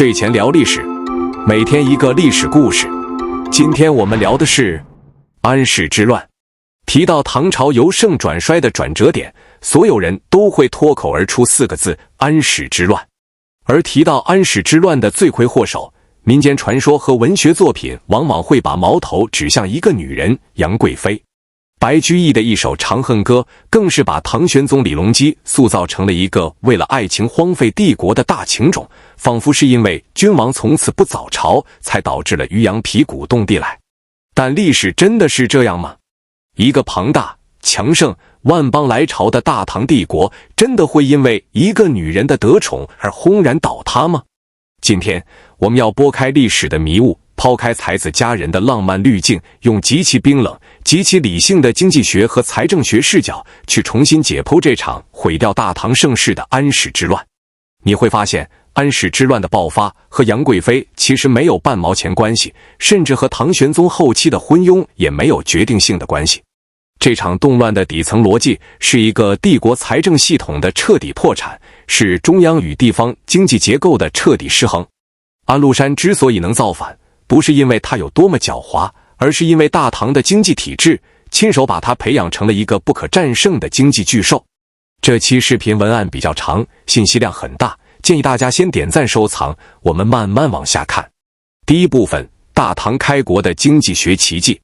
睡前聊历史，每天一个历史故事。今天我们聊的是安史之乱。提到唐朝由盛转衰的转折点，所有人都会脱口而出四个字：安史之乱。而提到安史之乱的罪魁祸首，民间传说和文学作品往往会把矛头指向一个女人杨贵妃。白居易的一首《长恨歌》更是把唐玄宗李隆基塑造成了一个为了爱情荒废帝国的大情种，仿佛是因为君王从此不早朝，才导致了渔阳鼙鼓动地来。但历史真的是这样吗？一个庞大、强盛、万邦来朝的大唐帝国，真的会因为一个女人的得宠而轰然倒塌吗？今天我们要拨开历史的迷雾，抛开才子佳人的浪漫滤镜，用极其冰冷、极其理性的经济学和财政学视角去重新解剖这场毁掉大唐盛世的安史之乱。你会发现，安史之乱的爆发和杨贵妃其实没有半毛钱关系，甚至和唐玄宗后期的昏庸也没有决定性的关系。这场动乱的底层逻辑是一个帝国财政系统的彻底破产，是中央与地方经济结构的彻底失衡。安禄山之所以能造反，不是因为他有多么狡猾，而是因为大唐的经济体制亲手把他培养成了一个不可战胜的经济巨兽。这期视频文案比较长，信息量很大，建议大家先点赞收藏，我们慢慢往下看。第一部分，大唐开国的经济学奇迹。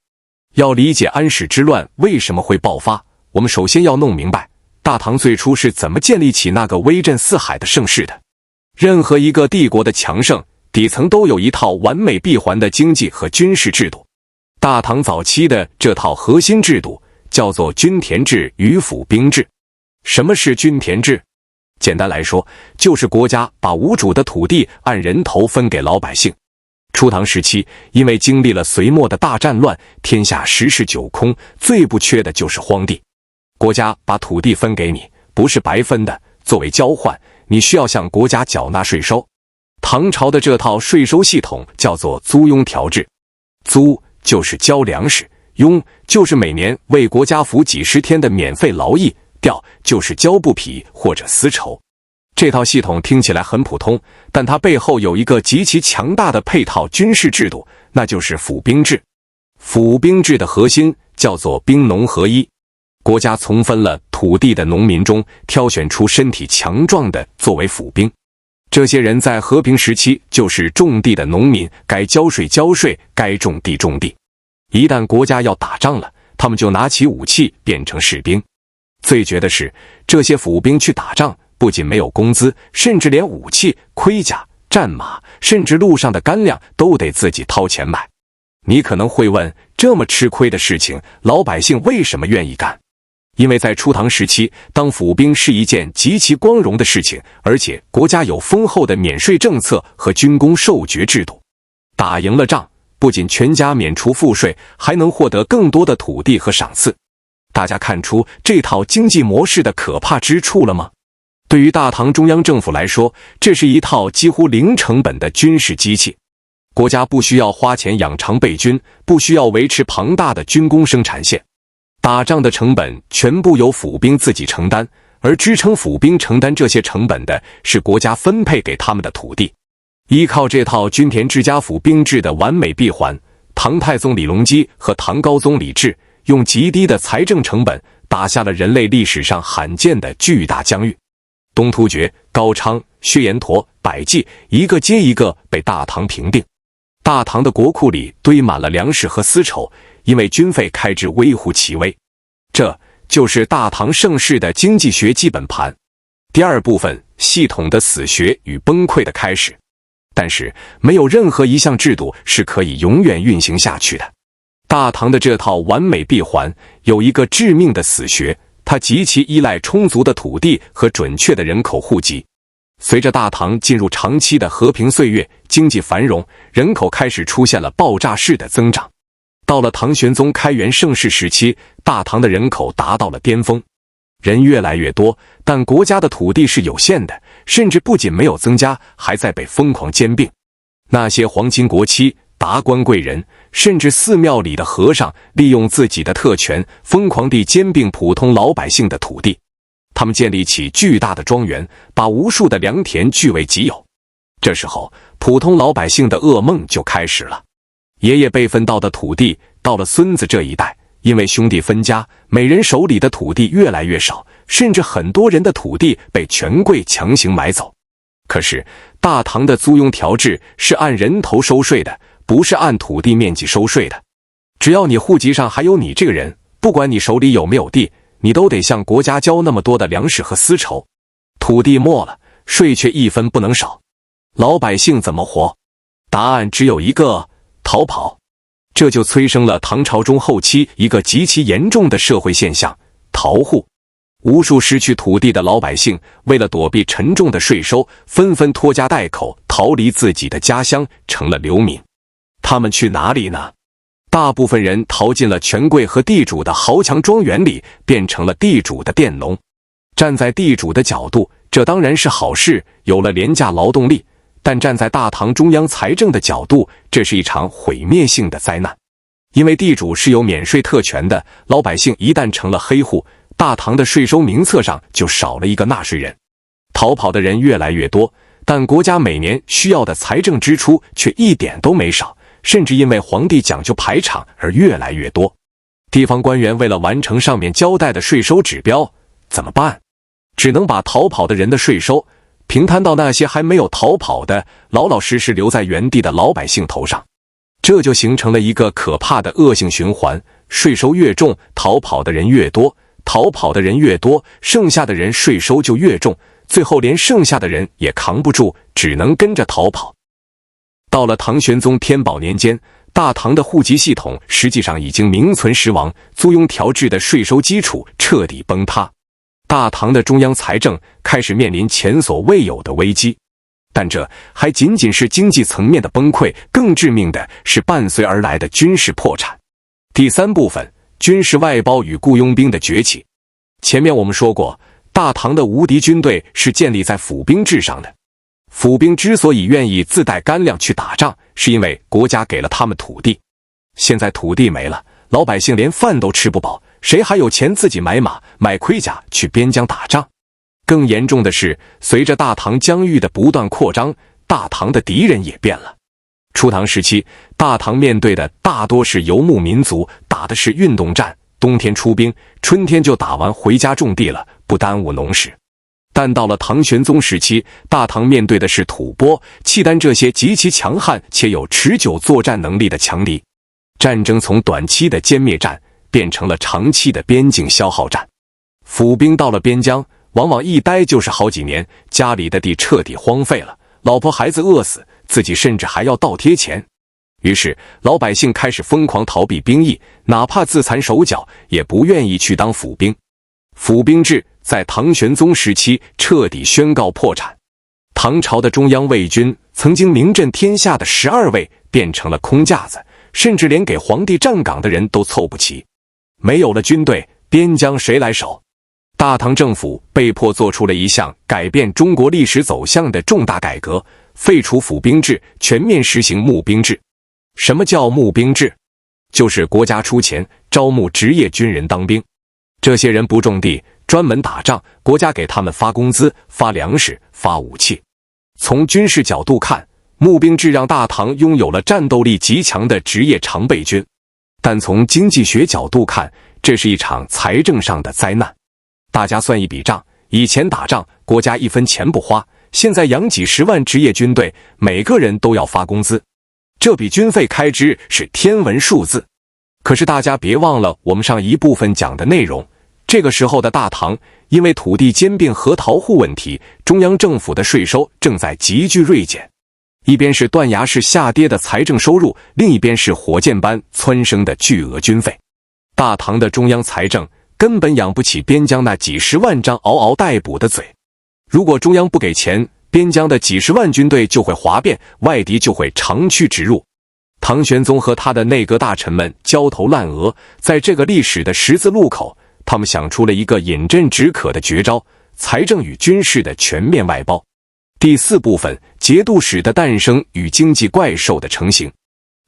要理解安史之乱为什么会爆发，我们首先要弄明白大唐最初是怎么建立起那个威震四海的盛世的。任何一个帝国的强盛，底层都有一套完美闭环的经济和军事制度。大唐早期的这套核心制度叫做均田制与府兵制。什么是均田制？简单来说，就是国家把无主的土地按人头分给老百姓。初唐时期，因为经历了隋末的大战乱，天下十室九空，最不缺的就是荒地。国家把土地分给你，不是白分的，作为交换，你需要向国家缴纳税收。唐朝的这套税收系统叫做租庸调制。租就是交粮食，庸就是每年为国家服几十天的免费劳役，调就是交布匹或者丝绸。这套系统听起来很普通，但它背后有一个极其强大的配套军事制度，那就是府兵制。府兵制的核心叫做兵农合一，国家从分了土地的农民中挑选出身体强壮的作为府兵。这些人在和平时期就是种地的农民，该交税交税，该种地种地。一旦国家要打仗了，他们就拿起武器变成士兵。最绝的是，这些府兵去打仗不仅没有工资，甚至连武器、盔甲、战马，甚至路上的干粮都得自己掏钱买。你可能会问，这么吃亏的事情，老百姓为什么愿意干？因为在初唐时期，当府兵是一件极其光荣的事情，而且国家有丰厚的免税政策和军功授爵制度。打赢了仗，不仅全家免除赋税，还能获得更多的土地和赏赐。大家看出这套经济模式的可怕之处了吗？对于大唐中央政府来说，这是一套几乎零成本的军事机器。国家不需要花钱养常备军，不需要维持庞大的军工生产线。打仗的成本全部由府兵自己承担，而支撑府兵承担这些成本的是国家分配给他们的土地。依靠这套均田制加府兵制的完美闭环，唐太宗李隆基和唐高宗李治用极低的财政成本打下了人类历史上罕见的巨大疆域。东突厥、高昌、薛延陀、百济一个接一个被大唐平定。大唐的国库里堆满了粮食和丝绸，因为军费开支微乎其微。这就是大唐盛世的经济学基本盘。第二部分，系统的死学与崩溃的开始。但是没有任何一项制度是可以永远运行下去的。大唐的这套完美闭环有一个致命的死穴，它极其依赖充足的土地和准确的人口户籍。随着大唐进入长期的和平岁月，经济繁荣，人口开始出现了爆炸式的增长。到了唐玄宗开元盛世时期，大唐的人口达到了巅峰，人越来越多，但国家的土地是有限的，甚至不仅没有增加，还在被疯狂兼并。那些皇亲国戚、达官贵人，甚至寺庙里的和尚，利用自己的特权，疯狂地兼并普通老百姓的土地。他们建立起巨大的庄园，把无数的良田据为己有。这时候，普通老百姓的噩梦就开始了。爷爷辈分到的土地，到了孙子这一代，因为兄弟分家，每人手里的土地越来越少，甚至很多人的土地被权贵强行买走。可是，大唐的租庸条制是按人头收税的，不是按土地面积收税的。只要你户籍上还有你这个人，不管你手里有没有地，你都得向国家交那么多的粮食和丝绸。土地没了，税却一分不能少。老百姓怎么活？答案只有一个：逃跑。这就催生了唐朝中后期一个极其严重的社会现象——逃户。无数失去土地的老百姓，为了躲避沉重的税收，纷纷拖家带口逃离自己的家乡，成了流民。他们去哪里呢？大部分人逃进了权贵和地主的豪强庄园里，变成了地主的佃农。站在地主的角度，这当然是好事，有了廉价劳动力。但站在大唐中央财政的角度，这是一场毁灭性的灾难。因为地主是有免税特权的，老百姓一旦成了黑户，大唐的税收名册上就少了一个纳税人。逃跑的人越来越多，但国家每年需要的财政支出却一点都没少，甚至因为皇帝讲究排场而越来越多。地方官员为了完成上面交代的税收指标，怎么办？只能把逃跑的人的税收平摊到那些还没有逃跑的、老老实实留在原地的老百姓头上。这就形成了一个可怕的恶性循环，税收越重，逃跑的人越多，逃跑的人越多，剩下的人税收就越重，最后连剩下的人也扛不住，只能跟着逃跑。到了唐玄宗天宝年间，大唐的户籍系统实际上已经名存实亡，租庸条制的税收基础彻底崩塌。大唐的中央财政开始面临前所未有的危机，但这还仅仅是经济层面的崩溃，更致命的是伴随而来的军事破产。第三部分，军事外包与雇佣兵的崛起。前面我们说过，大唐的无敌军队是建立在府兵制上的。府兵之所以愿意自带干粮去打仗，是因为国家给了他们土地。现在土地没了，老百姓连饭都吃不饱，谁还有钱自己买马、买盔甲去边疆打仗？更严重的是，随着大唐疆域的不断扩张，大唐的敌人也变了。初唐时期，大唐面对的大多是游牧民族，打的是运动战，冬天出兵，春天就打完回家种地了，不耽误农事。但到了唐玄宗时期，大唐面对的是吐蕃、契丹这些极其强悍且有持久作战能力的强敌。战争从短期的歼灭战变成了长期的边境消耗战。府兵到了边疆，往往一待就是好几年，家里的地彻底荒废了，老婆孩子饿死，自己甚至还要倒贴钱。于是老百姓开始疯狂逃避兵役，哪怕自残手脚，也不愿意去当府兵。府兵制在唐玄宗时期彻底宣告破产。唐朝的中央卫军曾经名震天下的12位变成了空架子，甚至连给皇帝站岗的人都凑不齐。没有了军队，边疆谁来守？大唐政府被迫做出了一项改变中国历史走向的重大改革，废除府兵制，全面实行募兵制。什么叫募兵制？就是国家出钱招募职业军人当兵。这些人不种地，专门打仗，国家给他们发工资、发粮食、发武器。从军事角度看，募兵制让大唐拥有了战斗力极强的职业常备军。但从经济学角度看，这是一场财政上的灾难。大家算一笔账，以前打仗国家一分钱不花，现在养几十万职业军队，每个人都要发工资，这笔军费开支是天文数字。可是大家别忘了我们上一部分讲的内容，这个时候的大唐因为土地兼并和逃户问题，中央政府的税收正在急剧锐减。一边是断崖式下跌的财政收入，另一边是火箭般蹿升的巨额军费。大唐的中央财政根本养不起边疆那几十万张嗷嗷待哺的嘴。如果中央不给钱，边疆的几十万军队就会哗变，外敌就会长驱直入。唐玄宗和他的内阁大臣们焦头烂额，在这个历史的十字路口，他们想出了一个饮鸩止渴的绝招：财政与军事的全面外包。第四部分，节度使的诞生与经济怪兽的成型。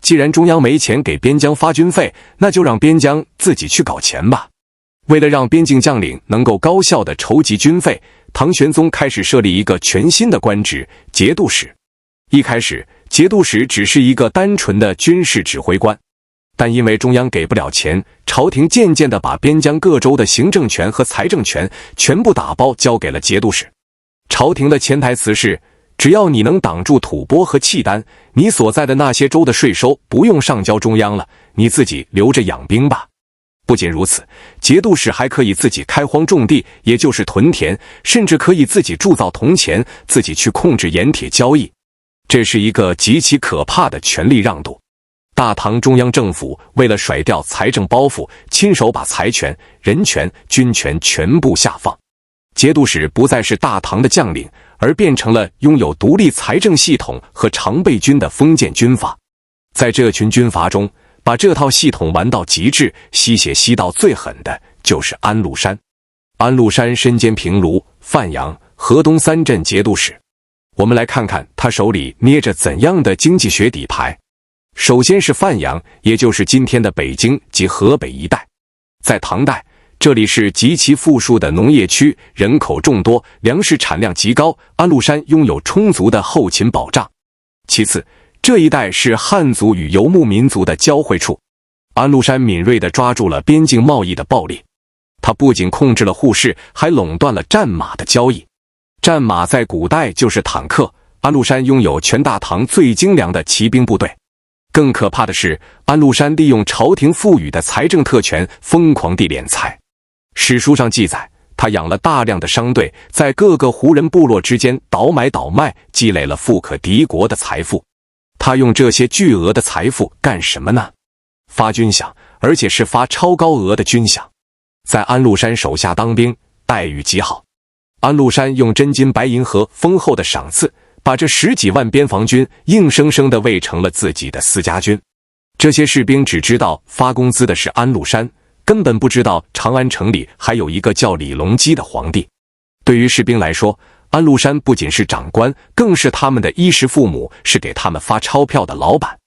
既然中央没钱给边疆发军费，那就让边疆自己去搞钱吧。为了让边境将领能够高效地筹集军费，唐玄宗开始设立一个全新的官职——节度使。一开始，节度使只是一个单纯的军事指挥官，但因为中央给不了钱，朝廷渐渐地把边疆各州的行政权和财政权全部打包交给了节度使。朝廷的潜台词是，只要你能挡住吐蕃和契丹，你所在的那些州的税收不用上交中央了，你自己留着养兵吧。不仅如此，节度使还可以自己开荒种地，也就是屯田，甚至可以自己铸造铜钱，自己去控制盐铁交易。这是一个极其可怕的权力让渡。大唐中央政府为了甩掉财政包袱，亲手把财权、人权、军权全部下放。节度使不再是大唐的将领，而变成了拥有独立财政系统和常备军的封建军阀。在这群军阀中，把这套系统玩到极致、吸血吸到最狠的就是安禄山。安禄山身兼平卢、范阳、河东三镇节度使。我们来看看他手里捏着怎样的经济学底牌。首先是范阳，也就是今天的北京及河北一带。在唐代，这里是极其富庶的农业区，人口众多，粮食产量极高，安禄山拥有充足的后勤保障。其次，这一带是汉族与游牧民族的交汇处，安禄山敏锐地抓住了边境贸易的暴利。他不仅控制了户市，还垄断了战马的交易。战马在古代就是坦克，安禄山拥有全大唐最精良的骑兵部队。更可怕的是，安禄山利用朝廷赋予的财政特权，疯狂地敛财。史书上记载，他养了大量的商队，在各个胡人部落之间倒买倒卖，积累了富可敌国的财富。他用这些巨额的财富干什么呢？发军饷，而且是发超高额的军饷。在安禄山手下当兵，待遇极好。安禄山用真金白银和丰厚的赏赐，把这10几万边防军硬生生地喂成了自己的私家军。这些士兵只知道发工资的是安禄山，根本不知道长安城里还有一个叫李隆基的皇帝。对于士兵来说，安禄山不仅是长官，更是他们的衣食父母，是给他们发钞票的老板。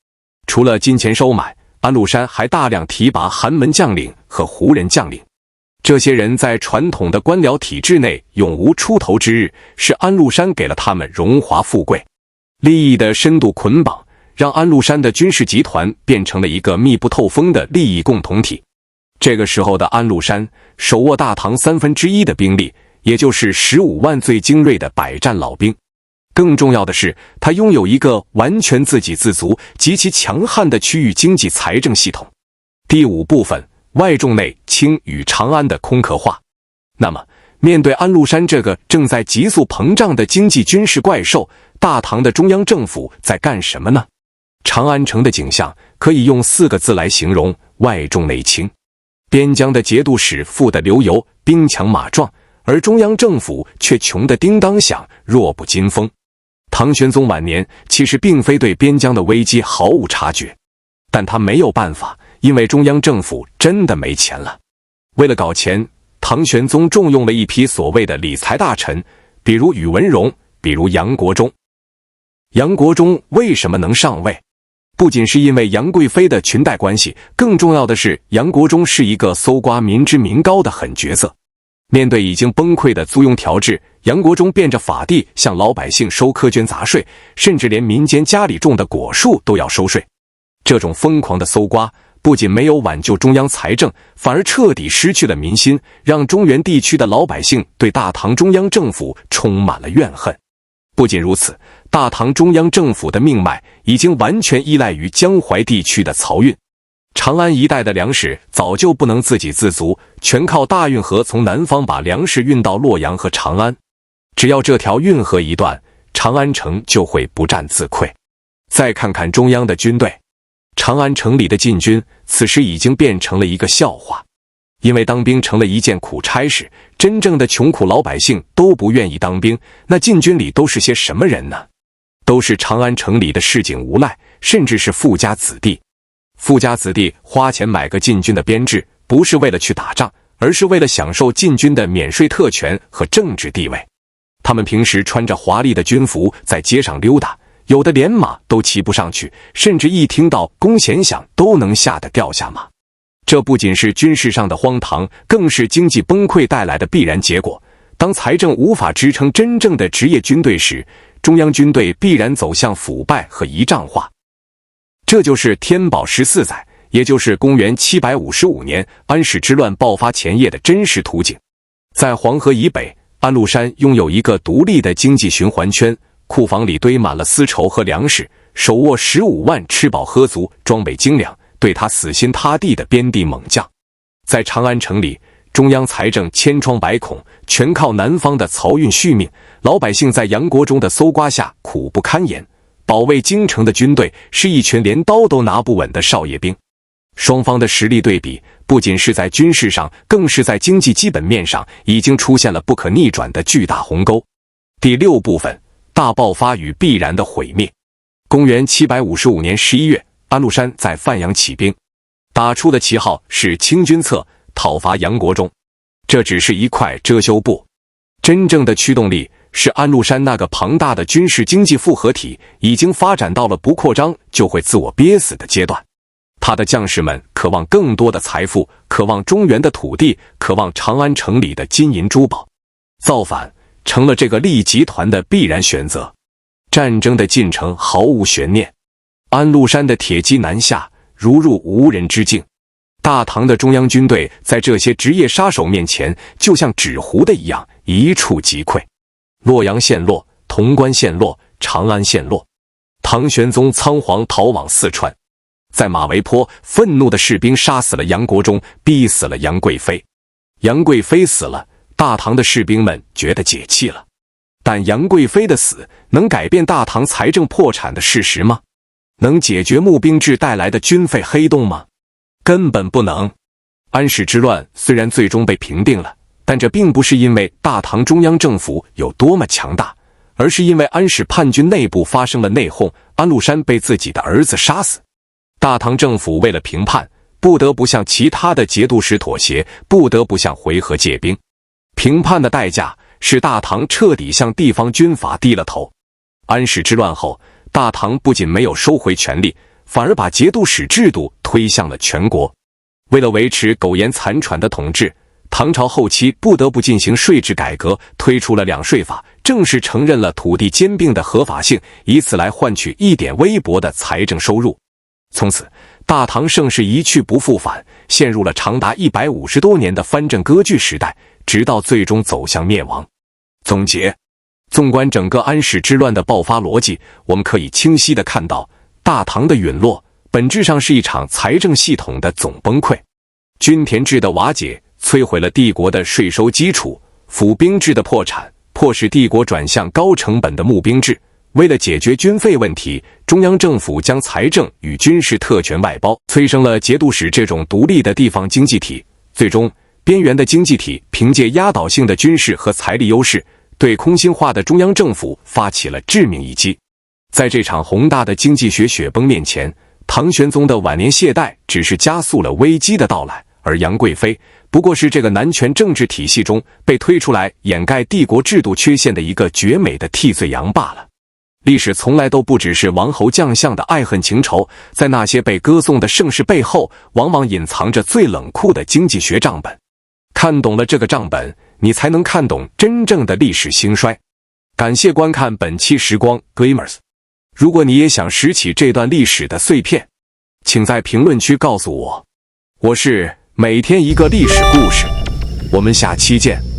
除了金钱收买，安禄山还大量提拔寒门将领和胡人将领。这些人在传统的官僚体制内永无出头之日，是安禄山给了他们荣华富贵。利益的深度捆绑，让安禄山的军事集团变成了一个密不透风的利益共同体。这个时候的安禄山手握大唐1/3的兵力，也就是15万最精锐的百战老兵。更重要的是，他拥有一个完全自给自足、极其强悍的区域经济财政系统。第5部分，外重内轻与长安的空壳化。那么，面对安禄山这个正在急速膨胀的经济军事怪兽，大唐的中央政府在干什么呢？长安城的景象可以用4个字来形容：外重内轻。边疆的节度使富得流油，兵强马壮，而中央政府却穷得叮当响，弱不禁风。唐玄宗晚年其实并非对边疆的危机毫无察觉，但他没有办法，因为中央政府真的没钱了。为了搞钱，唐玄宗重用了一批所谓的理财大臣，比如宇文融，比如杨国忠。杨国忠为什么能上位？不仅是因为杨贵妃的裙带关系，更重要的是杨国忠是一个搜刮民脂民膏的狠角色。面对已经崩溃的租庸条制，杨国忠变着法地向老百姓收苛捐杂税，甚至连民间家里种的果树都要收税。这种疯狂的搜刮不仅没有挽救中央财政，反而彻底失去了民心，让中原地区的老百姓对大唐中央政府充满了怨恨。不仅如此，大唐中央政府的命脉已经完全依赖于江淮地区的漕运。长安一带的粮食早就不能自给自足，全靠大运河从南方把粮食运到洛阳和长安。只要这条运河一断，长安城就会不战自溃。再看看中央的军队，长安城里的禁军此时已经变成了一个笑话。因为当兵成了一件苦差事，真正的穷苦老百姓都不愿意当兵，那禁军里都是些什么人呢？都是长安城里的市井无赖，甚至是富家子弟。富家子弟花钱买个禁军的编制，不是为了去打仗，而是为了享受禁军的免税特权和政治地位。他们平时穿着华丽的军服在街上溜达，有的连马都骑不上去，甚至一听到弓弦响都能吓得掉下马。这不仅是军事上的荒唐，更是经济崩溃带来的必然结果。当财政无法支撑真正的职业军队时，中央军队必然走向腐败和一仗化。这就是天宝14载，也就是公元755年安史之乱爆发前夜的真实图景。在黄河以北，安禄山拥有一个独立的经济循环圈，库房里堆满了丝绸和粮食，手握15万吃饱喝足、装备精良、对他死心塌地的边地猛将。在长安城里，中央财政千疮百孔，全靠南方的漕运续命，老百姓在杨国忠的搜刮下苦不堪言。保卫京城的军队是一群连刀都拿不稳的少爷兵。双方的实力对比，不仅是在军事上，更是在经济基本面上，已经出现了不可逆转的巨大鸿沟。第6部分：大爆发与必然的毁灭。公元755年11月，安禄山在范阳起兵，打出的旗号是清君侧，讨伐杨国忠。这只是一块遮羞布，真正的驱动力是安禄山那个庞大的军事经济复合体已经发展到了不扩张就会自我憋死的阶段。他的将士们渴望更多的财富，渴望中原的土地，渴望长安城里的金银珠宝。造反成了这个利益集团的必然选择。战争的进程毫无悬念，安禄山的铁骑南下，如入无人之境。大唐的中央军队在这些职业杀手面前，就像纸糊的一样，一触即溃。洛阳陷落，潼关陷落，长安陷落。唐玄宗仓皇逃往四川，在马嵬坡，愤怒的士兵杀死了杨国忠，逼死了杨贵妃。杨贵妃死了，大唐的士兵们觉得解气了。但杨贵妃的死能改变大唐财政破产的事实吗？能解决募兵制带来的军费黑洞吗？根本不能。安史之乱虽然最终被平定了，但这并不是因为大唐中央政府有多么强大，而是因为安史叛军内部发生了内讧，安禄山被自己的儿子杀死。大唐政府为了平叛，不得不向其他的节度使妥协，不得不向回纥借兵。平叛的代价是大唐彻底向地方军阀低了头。安史之乱后，大唐不仅没有收回权力，反而把节度使制度推向了全国。为了维持苟延残喘的统治，唐朝后期不得不进行税制改革，推出了两税法，正式承认了土地兼并的合法性，以此来换取一点微薄的财政收入。从此，大唐盛世一去不复返，陷入了长达150多年的藩镇割据时代，直到最终走向灭亡。总结：纵观整个安史之乱的爆发逻辑，我们可以清晰地看到，大唐的陨落本质上是一场财政系统的总崩溃。均田制的瓦解摧毁了帝国的税收基础，府兵制的破产迫使帝国转向高成本的募兵制。为了解决军费问题，中央政府将财政与军事特权外包，催生了节度使这种独立的地方经济体。最终，边缘的经济体凭借压倒性的军事和财力优势，对空心化的中央政府发起了致命一击。在这场宏大的经济学雪崩面前，唐玄宗的晚年懈怠只是加速了危机的到来，而杨贵妃不过是这个男权政治体系中被推出来掩盖帝国制度缺陷的一个绝美的替罪羊罢了。历史从来都不只是王侯将相的爱恨情仇，在那些被歌颂的盛世背后，往往隐藏着最冷酷的经济学账本。看懂了这个账本，你才能看懂真正的历史兴衰。感谢观看本期时光 Glimmers。如果你也想拾起这段历史的碎片，请在评论区告诉我。我是每天一个历史故事，我们下期见。